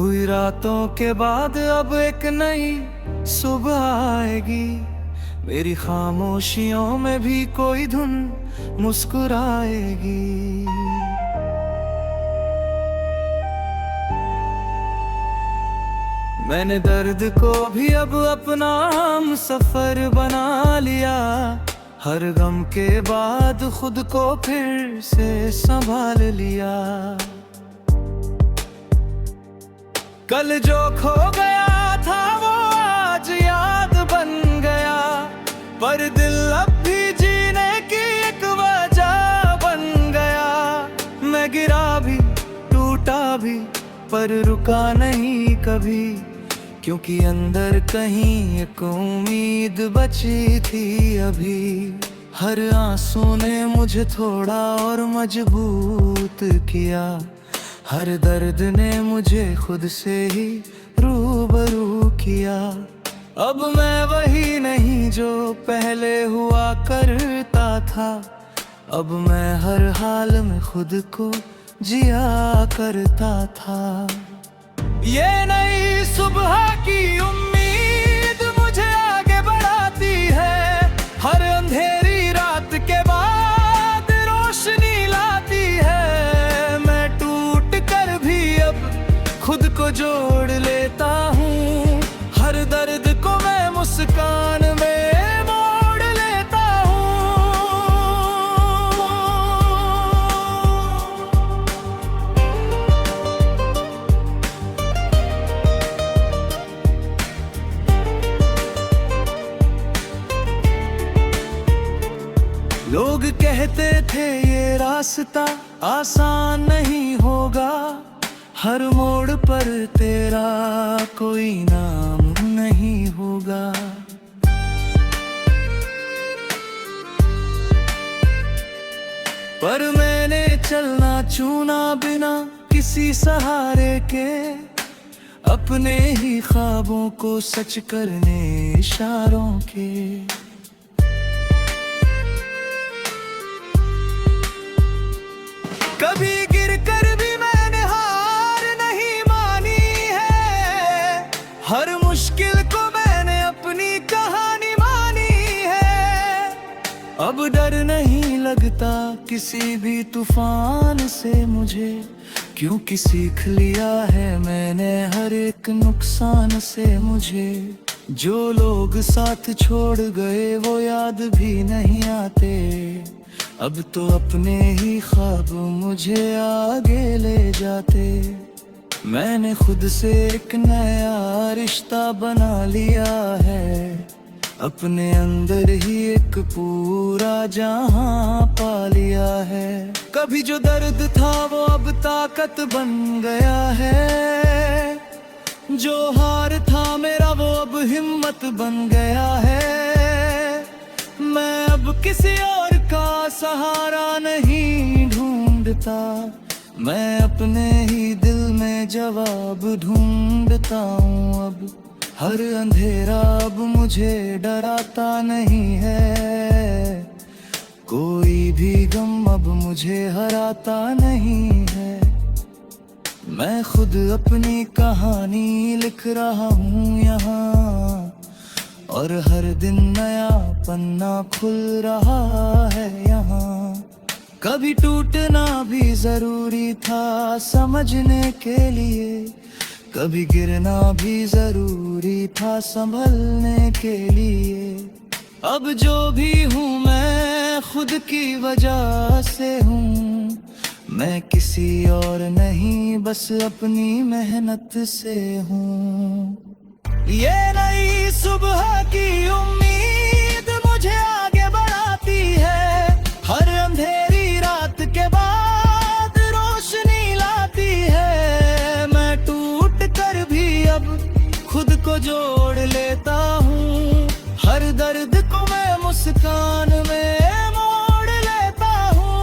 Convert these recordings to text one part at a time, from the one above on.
हुई रातों के बाद अब एक नई सुबह आएगी। मेरी खामोशियों में भी कोई धुन मुस्कुराएगी। मैंने दर्द को भी अब अपना हम सफर बना लिया। हर गम के बाद खुद को फिर से संभाल लिया। कल जो खो गया था वो आज याद बन गया, पर दिल अब भी जीने की एक वजह बन गया। मैं गिरा भी टूटा भी पर रुका नहीं कभी, क्योंकि अंदर कहीं एक उम्मीद बची थी अभी। हर आंसू ने मुझे थोड़ा और मजबूत किया। हर दर्द ने मुझे खुद से ही रूबरू किया। अब मैं वही नहीं जो पहले हुआ करता था। अब मैं हर हाल में खुद को जिया करता था। ये नई सुबह की उम्मीद मुझे आगे बढ़ाती है। हर अंधेरी रात के बाद रोशनी लाती है। मैं टूट कर भी अब खुद को जोड़ लेता हूँ। हर दर्द को मैं मुस्कान में मोड़ लेता हूँ। लोग कहते थे ये रास्ता आसान नहीं होगा। हर मोड़ पर तेरा कोई नाम नहीं होगा। पर मैंने चलना चुना बिना किसी सहारे के, अपने ही ख्वाबों को सच करने इशारों के। कभी गिर कर भी मैंने हार नहीं मानी है। हर मुश्किल को मैंने अपनी कहानी मानी है। अब डर नहीं लगता किसी भी तूफान से मुझे, क्योंकि सीख लिया है मैंने हर एक नुकसान से मुझे। जो लोग साथ छोड़ गए वो याद भी नहीं आते। अब तो अपने ही ख्वाब मुझे आगे ले जाते। मैंने खुद से एक नया रिश्ता बना लिया है। अपने अंदर ही एक पूरा जहां पा लिया है। कभी जो दर्द था वो अब ताकत बन गया है। जो हार था मेरा वो अब हिम्मत बन गया है। मैं अब किसी और का सहारा नहीं ढूंढता। मैं अपने ही दिल में जवाब ढूंढता हूँ अब। हर अंधेरा अब मुझे डराता नहीं है। कोई भी गम अब मुझे हराता नहीं है। मैं खुद अपनी कहानी लिख रहा हूँ यहाँ, और हर दिन नया पन्ना खुल रहा है यहाँ। कभी टूटना भी जरूरी था समझने के लिए। कभी गिरना भी जरूरी था संभलने के लिए। अब जो भी हूँ मैं खुद की वजह से हूँ। मैं किसी और नहीं बस अपनी मेहनत से हूँ। ये नई सुबह की उम्मीद मुझे आगे बढ़ाती है। हर अंधेरी रात के बाद रोशनी लाती है। मैं टूट कर भी अब खुद को जोड़ लेता हूँ। हर दर्द को मैं मुस्कान में मोड़ लेता हूँ।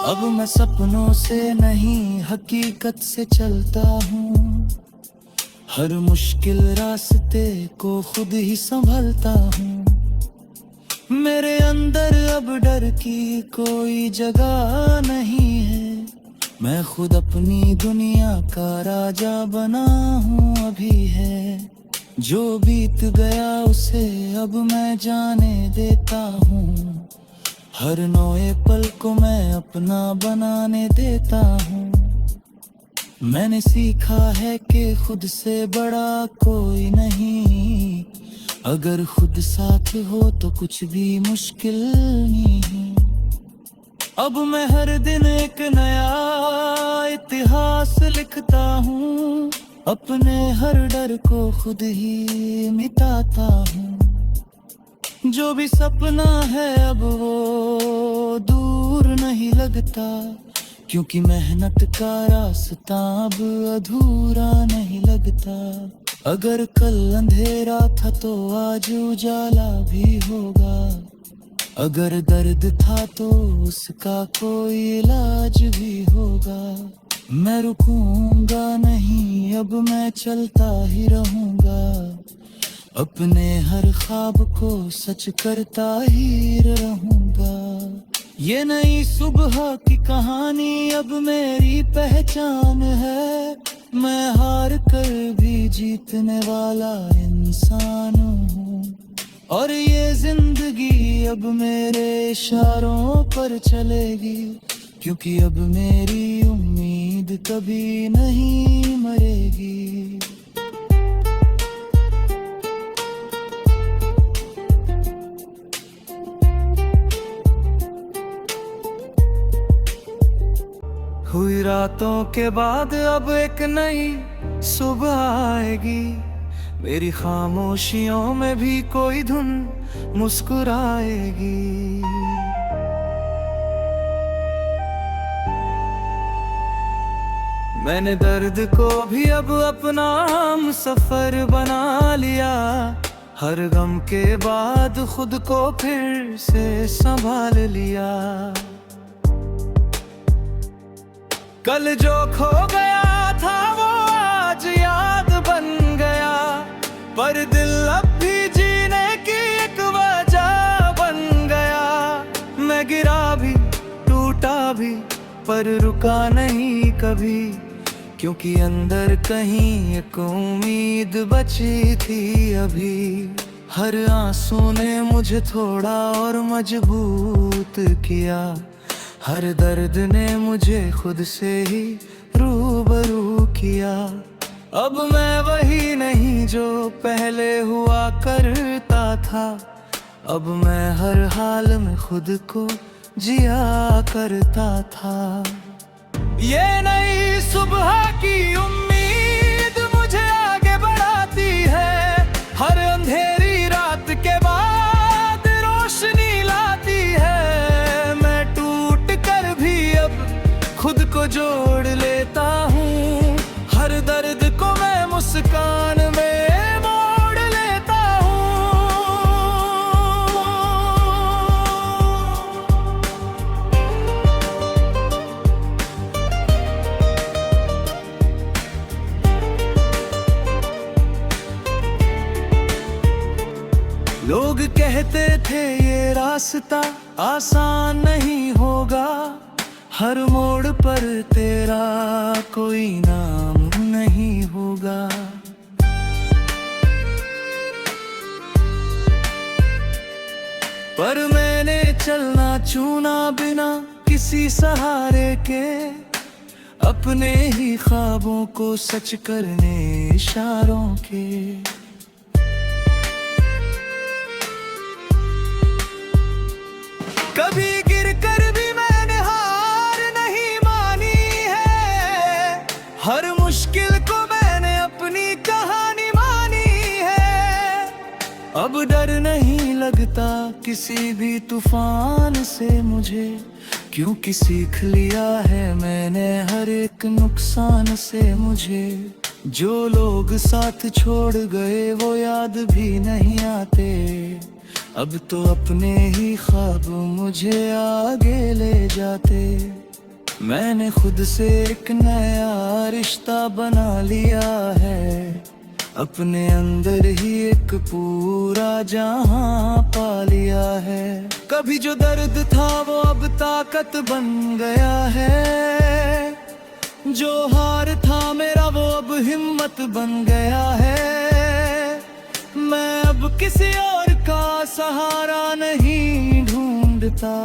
अब मैं सपनों से नहीं हकीकत से चलता हूँ। हर मुश्किल रास्ते को खुद ही संभलता हूँ। मेरे अंदर अब डर की कोई जगह नहीं है। मैं खुद अपनी दुनिया का राजा बना हूँ अभी है। जो बीत गया उसे अब मैं जाने देता हूँ। हर नए पल को मैं अपना बनाने देता हूँ। मैंने सीखा है कि खुद से बड़ा कोई नहीं। अगर खुद साथ हो तो कुछ भी मुश्किल नहीं। अब मैं हर दिन एक नया इतिहास लिखता हूँ। अपने हर डर को खुद ही मिटाता हूँ। जो भी सपना है अब वो दूर नहीं लगता, क्योंकि मेहनत का रास्ता अब अधूरा नहीं लगता। अगर कल अंधेरा था तो आज उजाला भी होगा। अगर दर्द था तो उसका कोई इलाज भी होगा। मैं रुकूंगा नहीं, अब मैं चलता ही रहूंगा। अपने हर ख्वाब को सच करता ही रहूंगा। ये नई सुबह की कहानी अब मेरी पहचान है। मैं हार कर भी जीतने वाला इंसान हूँ। और ये जिंदगी अब मेरे इशारों पर चलेगी, क्योंकि अब मेरी उम्मीद कभी नहीं मरेगी। हुई रातों के बाद अब एक नई सुबह आएगी। मेरी खामोशियों में भी कोई धुन मुस्कुराएगी। मैंने दर्द को भी अब अपना हम सफर बना लिया। हर गम के बाद खुद को फिर से संभाल लिया। कल जो खो गया था वो आज याद बन गया। पर दिल अब भी जीने की एक वजह बन गया। मैं गिरा भी टूटा भी पर रुका नहीं कभी, क्योंकि अंदर कहीं एक उम्मीद बची थी अभी। हर आंसू ने मुझे थोड़ा और मजबूत किया। हर दर्द ने मुझे खुद से ही रूबरू किया। अब मैं वही नहीं जो पहले हुआ करता था। अब मैं हर हाल में खुद को जिया करता था। ये नई सुबह की उम्मीद मुझे आगे बढ़ाती है। हर अंधेरी रात के बाद रोशनी लाती है। मैं टूट कर भी अब खुद को जोड़ लेता हूँ। हर दर्द को मैं मुस्कान में मोड़ लेता हूँ। लोग कहते थे ये रास्ता आसान नहीं होगा। हर मोड़ पर तेरा कोई नाम नहीं होगा। पर मैंने चलना चुना बिना किसी सहारे के। अपने ही ख्वाबों को सच करने इशारों के। कभी गिर कर भी मैंने हार नहीं मानी है। हर मुश्किल को मैंने अपनी कहानी मानी है। अब डर नहीं लगता किसी भी तूफान से मुझे, क्योंकि सीख लिया है मैंने हर एक नुकसान से मुझे। जो लोग साथ छोड़ गए वो याद भी नहीं आते। अब तो अपने ही ख्वाब मुझे आगे ले जाते। मैंने खुद से एक नया रिश्ता बना लिया है। अपने अंदर ही एक पूरा जहां पा लिया है। कभी जो दर्द था वो अब ताकत बन गया है। जो हार था मेरा वो अब हिम्मत बन गया है। मैं अब किसी और का सहारा नहीं ढूंढता,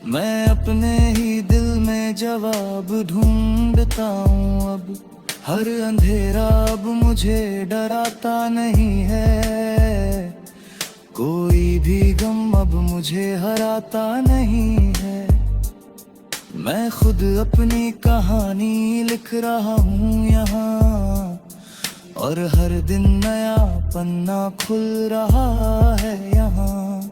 मैं अपने ही दिल में जवाब ढूंढता हूँ। अब हर अंधेरा अब मुझे डराता नहीं है, कोई भी गम अब मुझे हराता नहीं है। मैं खुद अपनी कहानी लिख रहा हूँ यहाँ, और हर दिन नया पन्ना खुल रहा है यहाँ।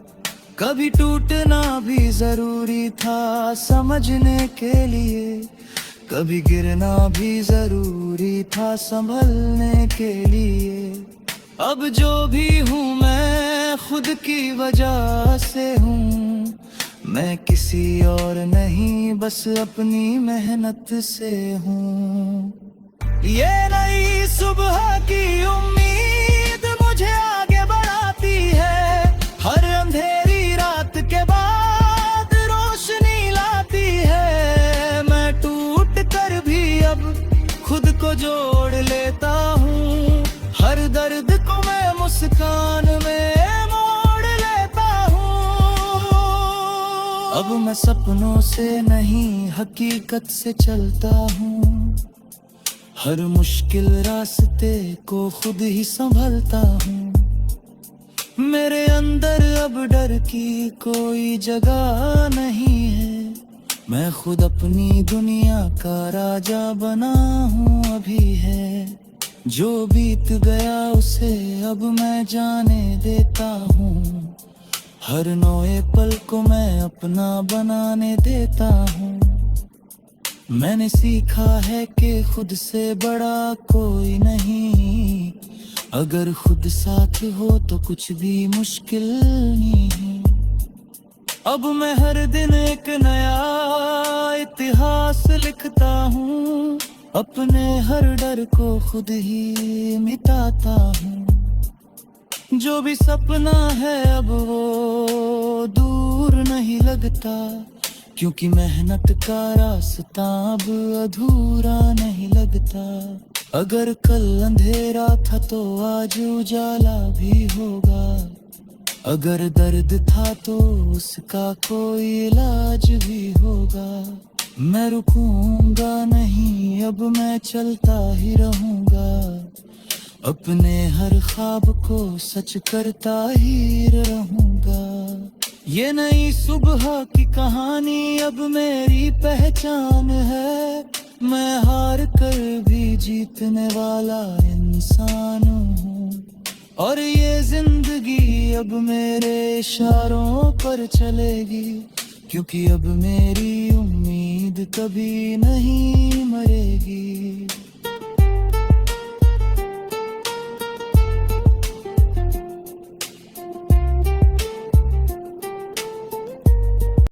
कभी टूटना भी जरूरी था समझने के लिए, कभी गिरना भी जरूरी था संभलने के लिए। अब जो भी हूँ मैं खुद की वजह से हूँ, मैं किसी और नहीं बस अपनी मेहनत से हूँ। ये नई सुबह की उम्मीद मुझे आगे बढ़ाती है, हर अंधेरी रात के बाद रोशनी लाती है। मैं टूट कर भी अब खुद को जोड़ लेता हूँ, हर दर्द को मैं मुस्कान में मोड़ लेता हूँ। अब मैं सपनों से नहीं हकीकत से चलता हूँ, हर मुश्किल रास्ते को खुद ही संभलता हूँ। मेरे अंदर अब डर की कोई जगह नहीं है, मैं खुद अपनी दुनिया का राजा बना हूँ अभी है। जो बीत गया उसे अब मैं जाने देता हूँ, हर नए पल को मैं अपना बनाने देता हूँ। मैंने सीखा है कि खुद से बड़ा कोई नहीं, अगर खुद साथ हो तो कुछ भी मुश्किल नहीं। अब मैं हर दिन एक नया इतिहास लिखता हूँ, अपने हर डर को खुद ही मिटाता हूँ। जो भी सपना है अब वो दूर नहीं लगता, क्योंकि मेहनत का रास्ता अब अधूरा नहीं लगता। अगर कल अंधेरा था तो आज उजाला भी होगा, अगर दर्द था तो उसका कोई इलाज भी होगा। मैं रुकूंगा नहीं, अब मैं चलता ही रहूंगा, अपने हर ख्वाब को सच करता ही रहूंगा। ये नई सुबह की कहानी अब मेरी पहचान है, मैं हार कर भी जीतने वाला इंसान हूँ। और ये जिंदगी अब मेरे इशारों पर चलेगी, क्योंकि अब मेरी उम्मीद कभी नहीं मरेगी।